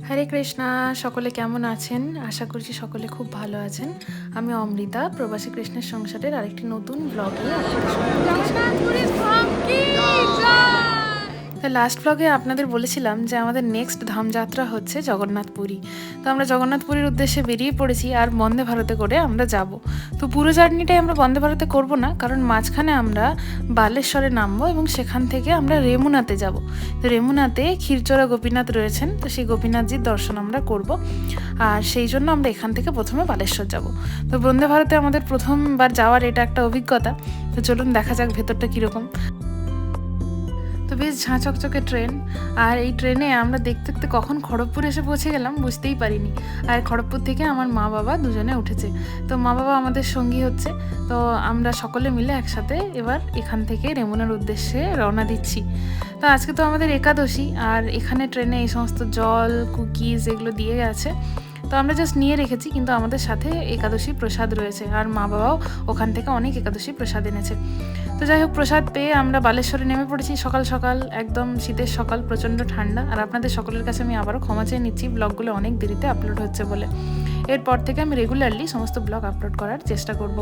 হরে কৃষ্ণা। সকলে কেমন আছেন? আশা করছি সকলে খুব ভালো আছেন। আমি অমৃতা, প্রবাসী কৃষ্ণের সংসারের আরেকটি নতুন ব্লগে আপনাদের সবাইকে তো লাস্ট ব্লগে আপনাদের বলেছিলাম যে আমাদের নেক্সট ধামযাত্রা হচ্ছে জগন্নাথপুরী। তো আমরা জগন্নাথপুরীর উদ্দেশ্যে বেরিয়ে পড়েছি আর বন্দে ভারতে করে আমরা যাব। তো পুরো জার্নিটাই আমরা বন্দে ভারতে করব না, কারণ মাঝখানে আমরা বালেশ্বরে নামবো এবং সেখান থেকে আমরা রেমুনাতে যাব। তো রেমুনাতে ক্ষীরচোরা গোপীনাথ রয়েছেন, তো সেই গোপীনাথজির দর্শন আমরা করব। আর সেই জন্য আমরা এখান থেকে প্রথমে বালেশ্বর যাব। তো বন্দে ভারতে আমাদের প্রথমবার যাওয়ার এটা একটা অভিজ্ঞতা। তো চলুন দেখা যাক ভেতরটা কীরকম। তো বেশ ঝাঁ চকচকে ট্রেন, আর এই ট্রেনে আমরা দেখতে দেখতে কখন খড়গপুর এসে পৌঁছে গেলাম বুঝতেই পারিনি। আর খড়গপুর থেকে আমার মা বাবা দুজনে উঠেছে। তো মা বাবা আমাদের সঙ্গী হচ্ছে। তো আমরা সকলে মিলে একসাথে এবার এখান থেকে রেমুনার উদ্দেশ্যে রওনা দিচ্ছি। তো আজকে তো আমাদের একাদশী, আর এখানে ট্রেনে এই সমস্ত জল কুকিজ এগুলো দিয়ে গেছে। তো আমরা জাস্ট নিয়ে রেখেছি, কিন্তু আমাদের সাথে একাদশী প্রসাদ রয়েছে, আর মা বাবাও ওখান থেকে অনেক একাদশী প্রসাদ এনেছে। তো যাই হোক, প্রসাদ পেয়ে আমরা বালেশ্বরে নেমে পড়েছি সকাল সকাল, একদম শীতের সকাল, প্রচণ্ড ঠান্ডা। আর আপনাদের সকলের কাছে আমি আবারও ক্ষমা চেয়ে নিচ্ছি ব্লগগুলো অনেক দেরিতে আপলোড হচ্ছে বলে। এরপর থেকে আমি রেগুলারলি সমস্ত ব্লগ আপলোড করার চেষ্টা করব।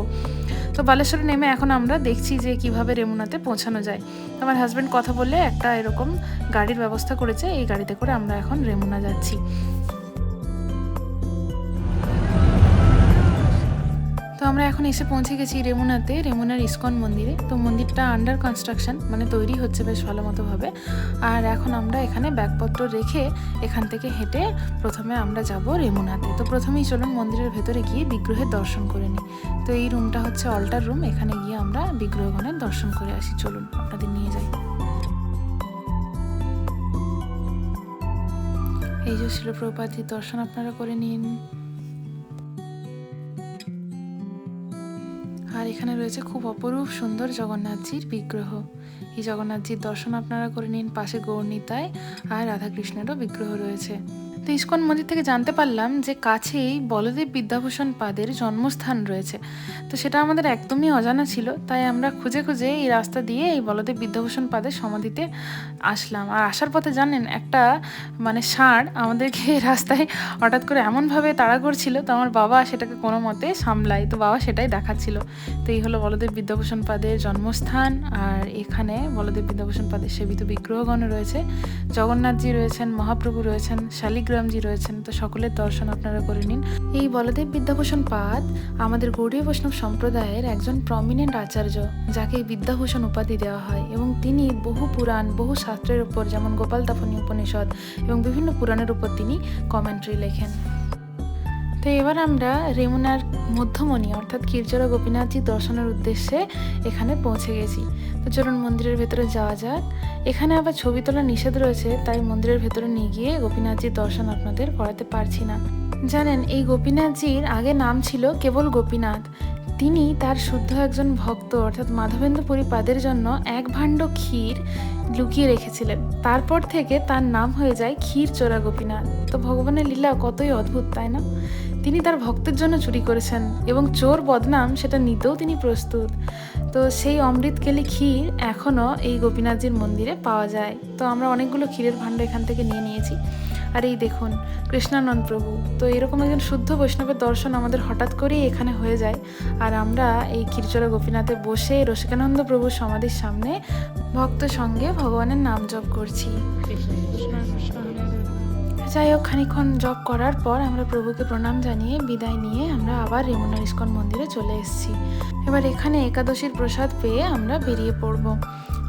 তো বালেশ্বরে নেমে এখন আমরা দেখছি যে কিভাবে রেমুনাতে পৌঁছানো যায়। আমার হাজব্যান্ড কথা বলে একটা এরকম গাড়ির ব্যবস্থা করেছে, এই গাড়িতে করে আমরা এখন রেমুনা যাচ্ছি। তো আমরা এখন এসে পৌঁছে গেছি রেমুনাতে, রেমুনার ইস্কন মন্দিরে। তো মন্দিরটা আন্ডার কনস্ট্রাকশন, মানে তৈরি হচ্ছে বেশ ভালো মতোভাবে। আর এখন আমরা এখানে ব্যাগপত্র রেখে এখান থেকে হেঁটে প্রথমে আমরা যাব রেমুনাতে। তো প্রথমেই চলুন মন্দিরের ভেতরে গিয়ে বিগ্রহের দর্শন করে নিই। তো এই রুমটা হচ্ছে অল্টার রুম, এখানে গিয়ে আমরা বিগ্রহগণের দর্শন করে আসি। চলুন আপনাদের নিয়ে যাই। এই যে শিল প্রভুপাদের দর্শন আপনারা করে নিন। আর এখানে রয়েছে খুব অপরূপ সুন্দর জগন্নাথজির বিগ্রহ। এই জগন্নাথজির দর্শন আপনারা করে নিন। পাশে গৌরনীতায় আর রাধাকৃষ্ণেরও বিগ্রহ রয়েছে। তো ইস্কন মন্দির থেকে জানতে পারলাম যে কাছেই বলদেব বিদ্যাভূষণ পাদের জন্মস্থান রয়েছে। তো সেটা আমাদের একদমই অজানা ছিল, তাই আমরা খুঁজে খুঁজে এই রাস্তা দিয়ে এই বলদেব বিদ্যাভূষণ পাদের সমাধিতে আসলাম। আর আসার পথে জানেন একটা ষাঁড় আমাদেরকে রাস্তায় হঠাৎ করে এমনভাবে তাড়া করছিল, তো আমার বাবা সেটাকে কোনো মতে সামলায়। তো বাবা সেটাই দেখাচ্ছিল। তো এই হলো বলদেব বিদ্যাভূষণ পাদের জন্মস্থান। আর এখানে বলদেব বিদ্যাভূষণ পাদের সেবিত বিগ্রহগণ রয়েছে, জগন্নাথজি রয়েছেন, মহাপ্রভু রয়েছেন, শালিগ্রামজি রয়েছেন। তো সকলের দর্শন আপনারা করে নিন। এই বলদেব বিদ্যাভূষণ পাদ আমাদের গৌড়ীয় বৈষ্ণব সম্প্রদায়ের একজন প্রমিনেন্ট আচার্য, যাকে এই বিদ্যাভূষণ উপাধি দেওয়া হয়। এবং তিনি বহু পুরাণ, বহু শাস্ত্রের উপর, যেমন গোপাল তাপনী উপনিষদ এবং বিভিন্ন পুরাণের উপর তিনি কমেন্ট্রি লেখেন। তো এবার আমরা রেমুনার মধ্যমণি অর্থাৎ ক্ষীরচোরা গোপীনাথজি দর্শনের উদ্দেশ্যে এখানে পৌঁছে গেছি। তো চলুন মন্দিরের ভেতরে যাওয়া যাক। এখানে আবার ছবি তোলা নিষেধ রয়েছে, তাই মন্দিরের ভেতরে নিয়ে গিয়ে গোপীনাথজির দর্শন আপনাদের করাতে পারছি না। জানেন, এই গোপীনাথজির আগে নাম ছিল কেবল গোপীনাথ। তিনি তার শুদ্ধ একজন ভক্ত অর্থাৎ মাধবেন্দ্র পুরী পাদের জন্য এক ভাণ্ড ক্ষীর লুকিয়ে রেখেছিলেন। তারপর থেকে তার নাম হয়ে যায় ক্ষীরচোরা গোপীনাথ। তো ভগবানের লীলা কতই অদ্ভুত, তাই না? তিনি তার ভক্তের জন্য চুরি করেছেন এবং চোর বদনাম সেটা নিতেও তিনি প্রস্তুত। তো সেই অমৃতকেলি ক্ষীর এখনও এই গোপীনাথজির মন্দিরে পাওয়া যায়। তো আমরা অনেকগুলো ক্ষীরের ভাণ্ড এখান থেকে নিয়ে নিয়েছি। আর এই দেখুন কৃষ্ণানন্দ প্রভু। তো এরকম একজন শুদ্ধ বৈষ্ণবের দর্শন আমাদের হঠাৎ করেই এখানে হয়ে যায়। আর আমরা এই ক্ষীরচোরা গোপীনাথে বসে রসিকানন্দ প্রভুর সমাধির সামনে ভক্ত সঙ্গে ভগবানের নাম জপ করছি। যাই হোক, খানিক্ষণ জপ করার পর আমরা প্রভুকে প্রণাম জানিয়ে বিদায় নিয়ে আমরা আবার রেমুনার ইস্কন মন্দিরে চলে এসেছি। এবার এখানে একাদশীর প্রসাদ পেয়ে আমরা বেরিয়ে পড়ব।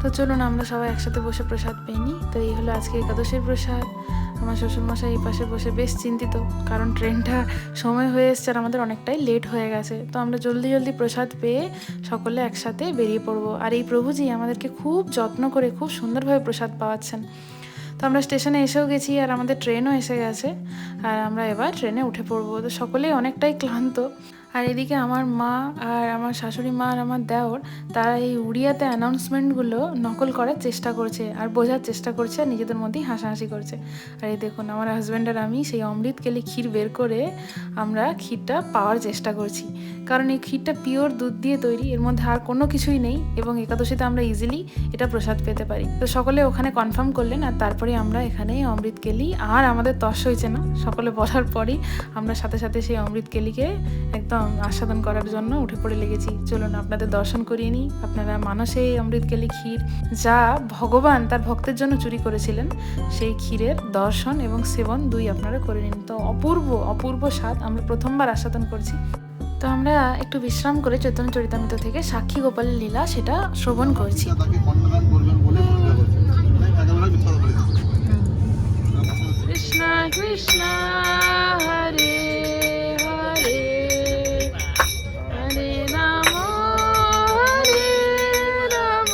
তো চলুন আমরা সবাই একসাথে বসে প্রসাদ পেয়ে নিই। তো এই হলো আজকে একাদশীর প্রসাদ। আমার শ্বশুরমশাই এই পাশে বসে বেশ চিন্তিত, কারণ ট্রেনটা সময় হয়ে এসছে আর আমাদের অনেকটাই লেট হয়ে গেছে। তো আমরা জলদি জলদি প্রসাদ পেয়ে সকলে একসাথে বেরিয়ে পড়বো। আর এই প্রভুজি আমাদেরকে খুব যত্ন করে খুব সুন্দরভাবে প্রসাদ পাওয়াচ্ছেন। তো আমরা স্টেশনে এসেও গেছি আর আমাদের ট্রেনও এসে গেছে। আর আমরা এবার ট্রেনে উঠে পড়বো। তো সকলেই অনেকটাই ক্লান্ত। আর এদিকে আমার মা আর আমার শাশুড়ি মা আর আমার দেওর তারা এই উড়িয়াতে অ্যানাউন্সমেন্টগুলো নকল করার চেষ্টা করছে আর বোঝার চেষ্টা করছে আর নিজেদের মধ্যেই হাসাহাসি করছে। আর এই দেখুন আমার হাজব্যান্ড আর আমি সেই অমৃত কেলি ক্ষীর বের করে আমরা ক্ষীরটা পাওয়ার চেষ্টা করছি, কারণ এই ক্ষীরটা পিওর দুধ দিয়ে তৈরি, এর মধ্যে আর কোনো কিছুই নেই এবং একাদশীতে আমরা ইজিলি এটা প্রসাদ পেতে পারি। তো সকলে ওখানে কনফার্ম করলেন আর তারপরে আমরা এখানে অমৃত কেলি, আর আমাদের তস হয়েছে না, সকলে বলার পরই আমরা সাথে সাথে সেই অমৃত কেলিকে একদম আস্বাদন করার জন্য উঠে পড়ে লেগেছি। চলুন আপনাদের দর্শন করিয়ে নিই। আপনারা মানসে এই অমৃত কেলি ক্ষীর যা ভগবান তার ভক্তের জন্য চুরি করেছিলেন, সেই ক্ষীরের দর্শন এবং সেবন দুই আপনারা করে নিন। তো অপূর্ব অপূর্ব স্বাদ, আমরা প্রথমবার আস্বাদন করছি। তো আমরা একটু বিশ্রাম করে চৈতন্য চরিতামৃত থেকে সাক্ষী গোপালের লীলা সেটা শ্রবণ করছি। কৃষ্ণ কৃষ্ণ হরে হরে হরে রাম হরে রাম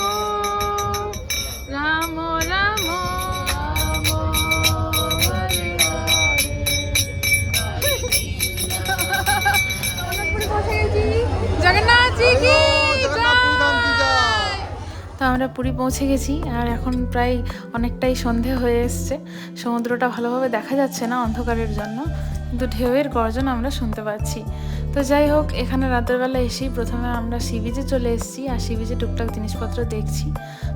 রাম রাম হরে জগন্নাথ জি কি তো আমরা পুরী পৌঁছে গেছি আর এখন প্রায় অনেকটাই সন্ধে হয়ে এসছে। সমুদ্রটা ভালোভাবে দেখা যাচ্ছে না অন্ধকারের জন্য, কিন্তু ঢেউয়ের গর্জন আমরা শুনতে পাচ্ছি। তো যাই হোক, এখানে রাতের বেলা এসেই প্রথমে আমরা সি বিচে চলে এসেছি আর সি বিচে টুকটাক জিনিসপত্র দেখছি।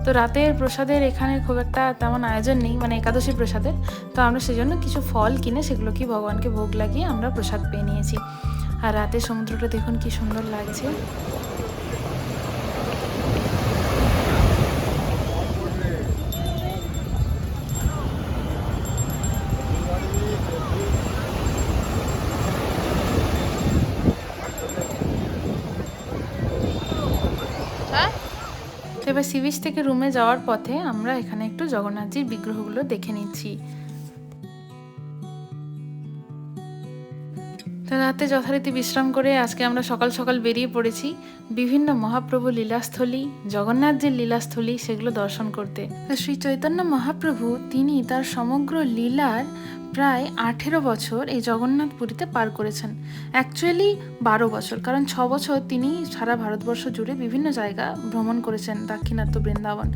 তো রাতের প্রসাদের এখানে খুব একটা তেমন আয়োজন নেই, মানে একাদশী প্রসাদের। তো আমরা সেজন্য কিছু ফল কিনে সেগুলো কি ভগবানকে ভোগ লাগিয়ে আমরা প্রসাদ পেয়ে নিয়েছি। আর রাতে সমুদ্রটা দেখুন কি সুন্দর লাগছে। তো এবার সি বিচ থেকে রুমে যাওয়ার পথে আমরা এখানে একটু জগন্নাথজির বিগ্রহগুলো দেখে নিচ্ছি। তো রাতে যথারীতি বিশ্রাম করে আজকে আমরা সকাল সকাল বেরিয়ে পড়েছি বিভিন্ন মহাপ্রভু লীলাস্থলী, জগন্নাথজির লীলাস্থলী সেগুলো দর্শন করতে। তো শ্রী চৈতন্য মহাপ্রভু তিনি তার সমগ্র লীলার প্রায় 18 বছর এই জগন্নাথ পুরীতে পার করেছেন। অ্যাকচুয়ালি 12 বছর, কারণ 6 বছর তিনি সারা ভারতবর্ষ জুড়ে বিভিন্ন জায়গা ভ্রমণ করেছেন, দাক্ষিণাত্য বৃন্দাবন,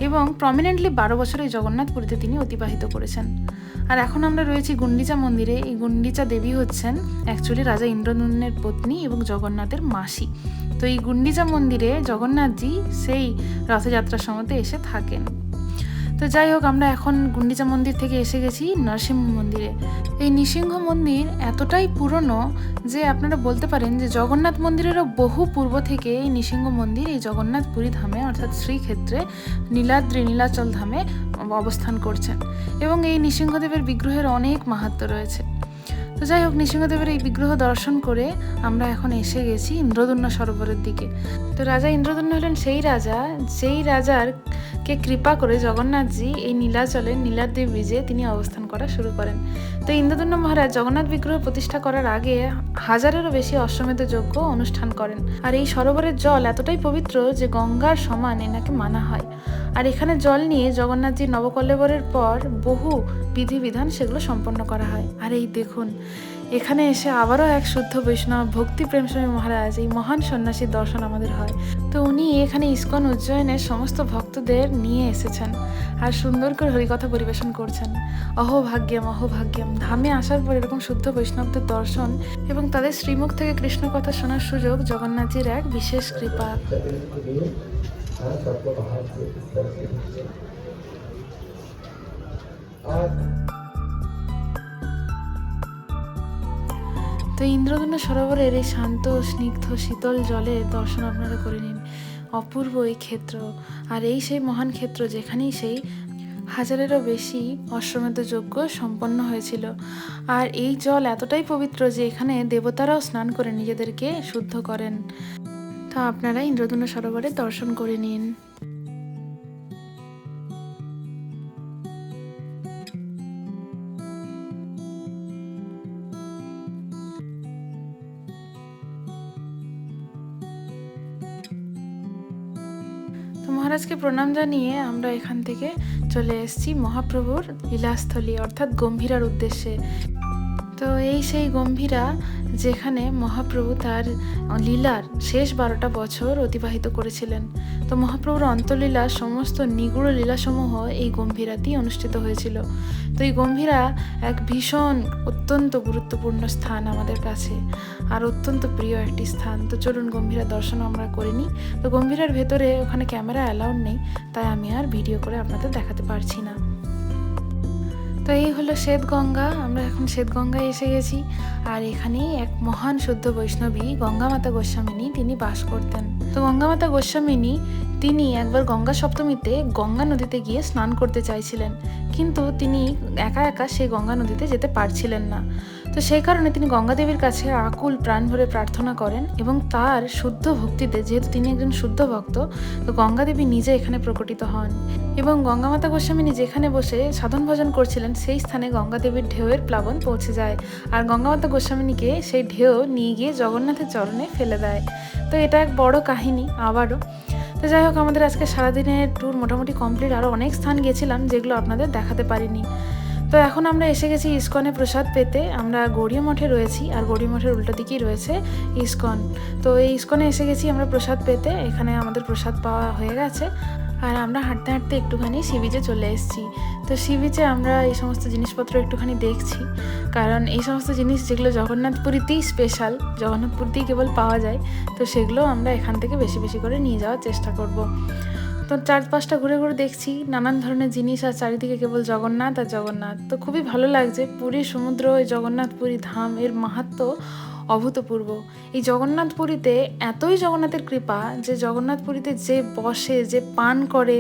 এবং প্রমিনেন্টলি 12 বছর এই জগন্নাথ পুরীতে তিনি অতিবাহিত করেছেন। আর এখন আমরা রয়েছি গুন্ডিচা মন্দিরে। এই গুন্ডিচা দেবী হচ্ছেন অ্যাকচুয়ালি রাজা ইন্দ্রদুম্নের পত্নী এবং জগন্নাথের মাসি। তো এই গুন্ডিচা মন্দিরে জগন্নাথজি সেই রথযাত্রার সময়তে এসে থাকেন। তো যাই হোক, আমরা এখন গুন্ডিচা মন্দির থেকে এসে গেছি নরসিংহ মন্দিরে। এই নৃসিংহ মন্দির এতটাই পুরনো যে আপনারা বলতে পারেন যে জগন্নাথ মন্দিরেরও বহু পূর্ব থেকে এই নৃসিংহ মন্দির এই জগন্নাথ পুরী ধামে অর্থাৎ শ্রীক্ষেত্রে নীলাদ্রি নীলাচল ধামে অবস্থান করছেন, এবং এই নৃসিংহদেবের বিগ্রহের অনেক মাহাত্ম্য রয়েছে। তো যাই হোক, নৃসিংহদেবের এই বিগ্রহ দর্শন করে আমরা এখন এসে গেছি ইন্দ্রদুম্ন সরোবরের দিকে। তো রাজা ইন্দ্রদুম্ন হলেন সেই রাজা, যেই রাজারকে কৃপা করে জগন্নাথজি এই নীলাচলের নীলাদ্রি ব্রিজে তিনি অবস্থান করা শুরু করেন। তো ইন্দ্রদুম্ন মহারাজ জগন্নাথ বিগ্রহ প্রতিষ্ঠা করার আগে 1000-এরও বেশি অশ্বমেধ যজ্ঞ অনুষ্ঠান করেন। আর এই সরোবরের জল এতটাই পবিত্র যে গঙ্গার সমান এনাকে মানা হয়। আর এখানে জল নিয়ে জগন্নাথজির নবকলেবরের পর বহু বিধিবিধান সেগুলো সম্পন্ন করা হয়। আর এই দেখুন, এখানে এসে আবারও এক শুদ্ধ বৈষ্ণব ভক্তি প্রেমস্বামী মহারাজ এই মহান সন্ন্যাসীর দর্শন আমাদের হয়। তো উনি এখানে ইস্কন উজ্জয়নের সমস্ত ভক্তদের নিয়ে এসেছেন আর সুন্দর করে হরিকথা পরিবেশন করছেন। অহোভাগ্যম অহোভাগ্যম, ধামে আসার পর এরকম শুদ্ধ বৈষ্ণবদের দর্শন এবং তাদের শ্রীমুখ থেকে কৃষ্ণ কথা শোনার সুযোগ জগন্নাথজির এক বিশেষ কৃপা। তো ইন্দ্রদুম্ন সরোবরের এই শান্ত স্নিগ্ধ শীতল জলের দর্শন আপনারা করে নিন। অপূর্ব এই ক্ষেত্র, আর এই সেই মহান ক্ষেত্র যেখানেই সেই 1000-এরও বেশি অশ্বমেধ যজ্ঞ সম্পন্ন হয়েছিল। আর এই জল এতটাই পবিত্র যে এখানে দেবতারাও স্নান করে নিজেদেরকে শুদ্ধ করেন। তো আপনারা ইন্দ্রদুম্ন সরোবরে দর্শন করে নিন। তো মহারাজকে প্রণাম জানিয়ে আমরা এখান থেকে চলে এসেছি মহাপ্রভুর লীলাস্থলী অর্থাৎ গম্ভীরার উদ্দেশ্যে। তো তো এই সেই গম্ভীরা যেখানে মহাপ্রভু তার লীলার শেষ 12টা বছর অতিবাহিত করেছিলেন। তো মহাপ্রভুর অন্তলীলার সমস্ত নিগুড় লীলাসমূহ এই গম্ভীরাতেই অনুষ্ঠিত হয়েছিল। তো এই গম্ভীরা এক ভীষণ অত্যন্ত গুরুত্বপূর্ণ স্থান আমাদের কাছে, আর অত্যন্ত প্রিয় একটি স্থান। তো চলুন গম্ভীরা দর্শন আমরা করে নিই। তো গম্ভীরার ভেতরে ওখানে ক্যামেরা অ্যালাউড নেই, তাই আমি আর ভিডিও করে আপনাদের দেখাতে পারছি না। তো এই হলো শ্বেতগঙ্গা। আমরা এখন শ্বেতগঙ্গায় এসে গেছি, আর এখানেই এক মহান শুদ্ধ বৈষ্ণবী গঙ্গামাতা গোস্বামিনী তিনি বাস করতেন। তো গঙ্গামাতা গোস্বামিনী তিনি একবার গঙ্গা সপ্তমীতে গঙ্গা নদীতে গিয়ে স্নান করতে চাইছিলেন, কিন্তু তিনি একা একা সেই গঙ্গা নদীতে যেতে পারছিলেন না। তো সেই কারণে তিনি গঙ্গা দেবীর কাছে আকুল প্রাণ ভরে প্রার্থনা করেন, এবং তার শুদ্ধ ভক্তিতে, যেহেতু তিনি একজন শুদ্ধ ভক্ত, তো গঙ্গা দেবী নিজে এখানে প্রকটিত হন। এবং গঙ্গামাতা গোস্বামিনী যেখানে বসে সাধন ভজন করছিলেন সেই স্থানে গঙ্গা দেবীর ঢেউয়ের প্লাবন পৌঁছে যায়, আর গঙ্গামাতা গোস্বামিনীকে সেই ঢেউ নিয়ে গিয়ে জগন্নাথের চরণে ফেলে দেয়। তো এটা এক বড় কাহিনী আবারও। তো যাই হোক, আমাদের আজকে সারাদিনের ট্যুর মোটামুটি কমপ্লিট। আরও অনেক স্থান গেছিলাম যেগুলো আপনাদের দেখাতে পারিনি। তো এখন আমরা এসে গেছি ইস্কনে প্রসাদ পেতে। আমরা গৌড়ীয় মঠে রয়েছি, আর গৌড়ীয় মঠের উল্টো দিকেই রয়েছে ইস্কন। তো এই ইস্কনে এসে গেছি আমরা প্রসাদ পেতে। এখানে আমাদের প্রসাদ পাওয়া হয়ে গেছে, আর আমরা হাঁটতে হাঁটতে একটুখানি সি বিচে চলে এসেছি। তো সি বিচে আমরা এই সমস্ত জিনিসপত্র একটুখানি দেখছি, কারণ এই সমস্ত জিনিস যেগুলো জগন্নাথপুরীতেই স্পেশাল, জগন্নাথপুরীতেই কেবল পাওয়া যায়, তো সেগুলো আমরা এখান থেকে বেশি বেশি করে নিয়ে যাওয়ার চেষ্টা করব। তো চারপাশটা ঘুরে ঘুরে দেখছি নানান ধরনের জিনিস, আর চারিদিকে কেবল জগন্নাথ আর জগন্নাথ। তো খুবই ভালো লাগছে। পুরী সমুদ্র, এই জগন্নাথপুরী ধাম, এর মাহাত্ম্য অভূতপূর্ব। এই জগন্নাথপুরীতে এতই জগন্নাথের কৃপা যে জগন্নাথপুরীতে যে বসে, যে পান করে,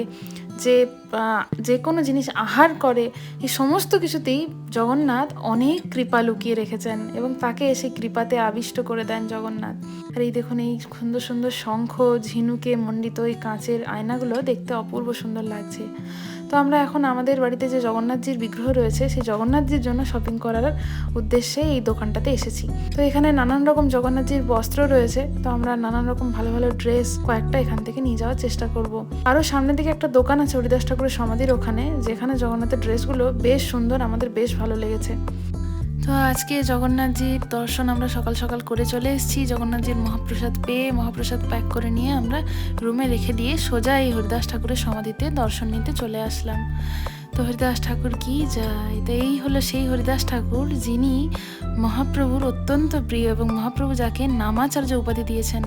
যে কোনো জিনিস আহার করে, এই সমস্ত কিছুতেই জগন্নাথ অনেক কৃপা লুকিয়ে রেখেছেন, এবং তাকে সেই কৃপাতে আবিষ্ট করে দেন জগন্নাথ। আর এই দেখুন, এই সুন্দর সুন্দর শঙ্খ ঝিনুকে মণ্ডিত এই কাঁচের আয়নাগুলো দেখতে অপূর্ব সুন্দর লাগছে। তো আমরা এখন আমাদের বাড়িতে যে জগন্নাথজির বিগ্রহ রয়েছে সেই জগন্নাথজির জন্য শপিং করার উদ্দেশ্যে এই দোকানটাতে এসেছি। তো এখানে নানান রকম জগন্নাথজির বস্ত্র রয়েছে, তো আমরা নানান রকম ভালো ভালো ড্রেস কয়েকটা এখান থেকে নিয়ে যাওয়ার চেষ্টা করব। আরও সামনের দিকে একটা দোকান আছে হরিদাস ঠাকুরের সমাধির ওখানে, যেখানে জগন্নাথের ড্রেসগুলো বেশ সুন্দর, আমাদের বেশ ভালো লেগেছে। তো আজকে জগন্নাথজির দর্শন আমরা সকাল সকাল করে চলে এসেছি। জগন্নাথজির মহাপ্রসাদ পেয়ে মহাপ্রসাদ প্যাক করে নিয়ে আমরা রুমে রেখে দিয়ে সোজা এই হরিদাস ঠাকুরের সমাধিতে দর্শন নিতে চলে আসলাম। তো হরিদাস ঠাকুর কি যায়। তো এই হলো সেই হরিদাস ঠাকুর যিনি মহাপ্রভুর অত্যন্ত প্রিয়, এবং মহাপ্রভু যাকে নামাচার্য উপাধি দিয়েছেন,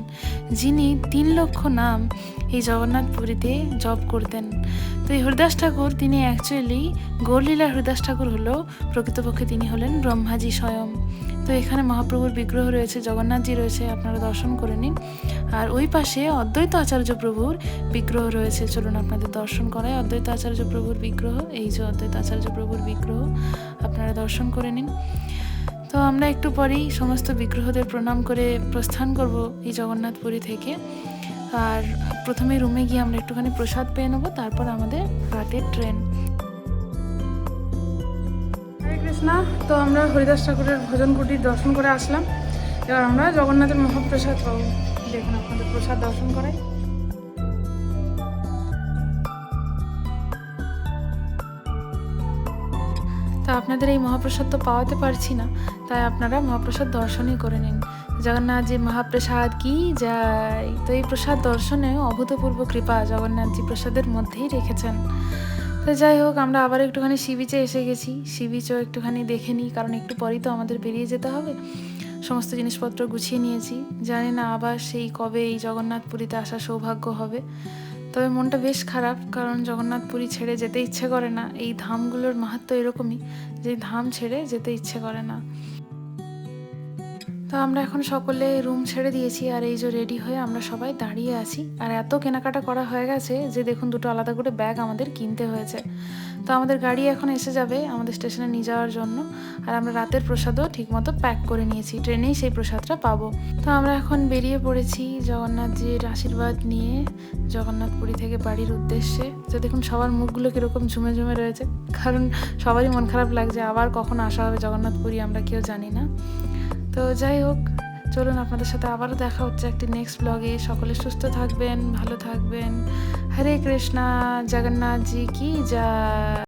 যিনি 3 লক্ষ নাম এই জগন্নাথপুরীতে জপ করতেন। তো এই হরিদাস ঠাকুর তিনি অ্যাকচুয়ালি গৌরলীলার হরিদাস ঠাকুর হলো, প্রকৃতপক্ষে তিনি হলেন ব্রহ্মাজি স্বয়ং। তো এখানে মহাপ্রভুর বিগ্রহ রয়েছে, জগন্নাথজি রয়েছে, আপনারা দর্শন করে নিন। আর ওই পাশে অদ্বৈত আচার্য প্রভুর বিগ্রহ রয়েছে। চলুন আপনাদের দর্শন করায় অদ্বৈত আচার্য প্রভুর বিগ্রহ। এই যে অদ্বৈত আচার্য প্রভুর বিগ্রহ, আপনারা দর্শন করে নিন। তো আমরা একটু পরেই সমস্ত বিগ্রহদের প্রণাম করে প্রস্থান করব এই জগন্নাথপুরী থেকে। আর প্রথমে রুমে গিয়ে আমরা একটুখানি প্রসাদ পেয়ে নেবো, তারপর আমাদের রাতের ট্রেন। হরে কৃষ্ণা। তো আমরা হরিদাস ঠাকুরের ভজন কুটির দর্শন করে আসলাম, এবার আমরা জগন্নাথের মহাপ্রসাদ পাবো। দেখুন আপনাদের প্রসাদ দর্শন করাই। তা আপনাদের এই মহাপ্রসাদ তো পাওয়াতে পারছি না, তাই আপনারা মহাপ্রসাদ দর্শনই করে নিন। জগন্নাথজি মহাপ্রসাদ কি যায়। তো এই প্রসাদ দর্শনে অভূতপূর্ব কৃপা জগন্নাথজি প্রসাদের মধ্যেই রেখেছেন। তো যাই হোক, আমরা আবার একটুখানি সি বিচে এসে গেছি। সি বিচও একটুখানি দেখে নিই, কারণ একটু পরেই তো আমাদের বেরিয়ে যেতে হবে। সমস্ত জিনিসপত্র গুছিয়ে নিয়েছি, জানি না আবার সেই কবে এই জগন্নাথপুরীতে আসার সৌভাগ্য হবে। তবে মনটা বেশ খারাপ, কারণ জগন্নাথপুরী ছেড়ে যেতে ইচ্ছে করে না। এই ধামগুলোর মাহাত্ম্য এরকমই যে ধাম ছেড়ে যেতে ইচ্ছে করে না। তো আমরা এখন সকলে রুম ছেড়ে দিয়েছি, আর এই যে রেডি হয়ে আমরা সবাই দাঁড়িয়ে আছি। আর এত কেনাকাটা করা হয়ে গেছে যে দেখুন, 2টো আলাদা করে ব্যাগ আমাদের কিনতে হয়েছে। তো আমাদের গাড়ি এখন এসে যাবে আমাদের স্টেশনে নিয়ে যাওয়ার জন্য। আর আমরা রাতের প্রসাদও ঠিকমতো প্যাক করে নিয়েছি, ট্রেনেই সেই প্রসাদটা পাবো। তো আমরা এখন বেরিয়ে পড়েছি জগন্নাথজির আশীর্বাদ নিয়ে জগন্নাথপুরী থেকে বাড়ির উদ্দেশ্যে। তো দেখুন সবার মুখগুলো কীরকম ঝুমে ঝুমে রয়েছে, কারণ সবারই মন খারাপ লাগছে। আবার কখন আসা হবে জগন্নাথপুরী আমরা কেউ জানি না। তো যাই হোক, চলুন আপনাদের সাথে আবারও দেখা হচ্ছে একটি নেক্সট ব্লগে। সকলে সুস্থ থাকবেন, ভালো থাকবেন। হরে কৃষ্ণা। জগন্নাথজি কি জয়।